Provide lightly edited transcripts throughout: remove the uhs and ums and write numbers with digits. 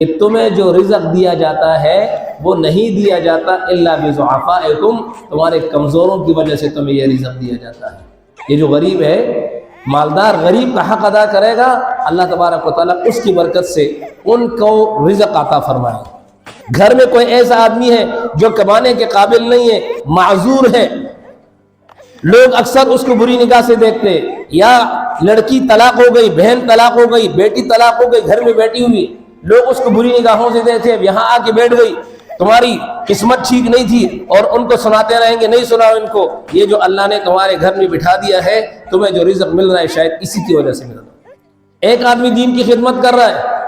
کہ تمہیں جو رزق دیا جاتا ہے وہ نہیں دیا جاتا الا بضعفائکم، تمہارے کمزوروں کی وجہ سے تمہیں یہ رزق دیا جاتا ہے۔ یہ جو غریب ہے، مالدار غریب کا حق ادا کرے گا، اللہ تبارک و تعالیٰ اس کی برکت سے ان کو رزق عطا فرمائے۔ گھر میں کوئی ایسا آدمی ہے جو کمانے کے قابل نہیں ہے، معذور ہے، لوگ اکثر اس کو بری نگاہ سے دیکھتے، یا لڑکی طلاق ہو گئی، بہن طلاق ہو گئی، بیٹی طلاق ہو گئی، گھر میں بیٹھی ہوئی، لوگ اس کو بری نگاہوں سے دیکھتے، یہاں آ کے بیٹھ گئی، تمہاری قسمت ٹھیک نہیں تھی، اور ان کو سناتے رہیں گے، نہیں سناؤ ان کو، یہ جو اللہ نے تمہارے گھر میں بٹھا دیا ہے، تمہیں جو رزق مل رہا ہے شاید اسی کی وجہ سے مل رہا ہے۔ ایک آدمی دین کی خدمت کر رہا ہے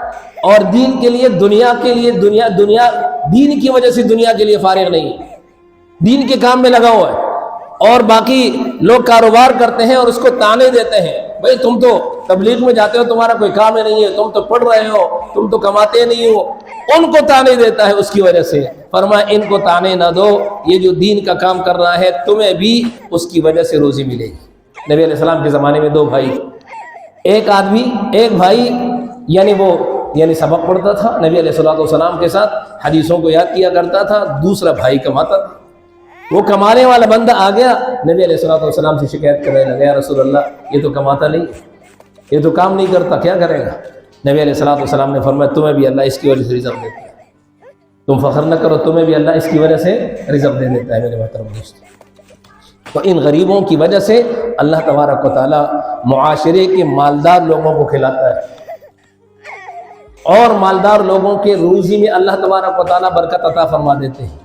اور دین کے لیے، دنیا کے لیے، دنیا دین کی وجہ سے دنیا کے لیے فارغ نہیں ہے، دین کے کام میں لگا ہوا ہے، اور باقی لوگ کاروبار کرتے ہیں اور اس کو تانے دیتے ہیں، بھئی تم تو تبلیغ میں جاتے ہو، تمہارا کوئی کام نہیں ہے، تم تو پڑھ رہے ہو، تم تو کماتے نہیں ہو، ان کو تانے دیتا ہے اس کی وجہ سے۔ فرمایا ان کو تانے نہ دو، یہ جو دین کا کام کر رہا ہے تمہیں بھی اس کی وجہ سے روزی ملے گی۔ نبی علیہ السلام کے زمانے میں دو بھائی، ایک بھائی یعنی سبق پڑھتا تھا نبی علیہ السلام کے ساتھ، حدیثوں کو یاد کیا کرتا تھا، دوسرا بھائی کماتا تھا۔ وہ کمانے والا بندہ آ گیا نبی علیہ السلام سے شکایت کرنے لگا، یا رسول اللہ یہ تو کماتا نہیں، یہ تو کام نہیں کرتا، کیا کرے گا؟ نبی علیہ السلام نے فرمایا تمہیں بھی اللہ اس کی وجہ سے رزق دیتا ہے، تم فخر نہ کرو، تمہیں بھی اللہ اس کی وجہ سے رزق دے دیتا ہے میرے محترم دوست۔ تو ان غریبوں کی وجہ سے اللہ تبارک و تعالیٰ معاشرے کے مالدار لوگوں کو کھلاتا ہے، اور مالدار لوگوں کے روزی میں اللہ تبارک و تعالیٰ برکت عطا فرما دیتے ہیں۔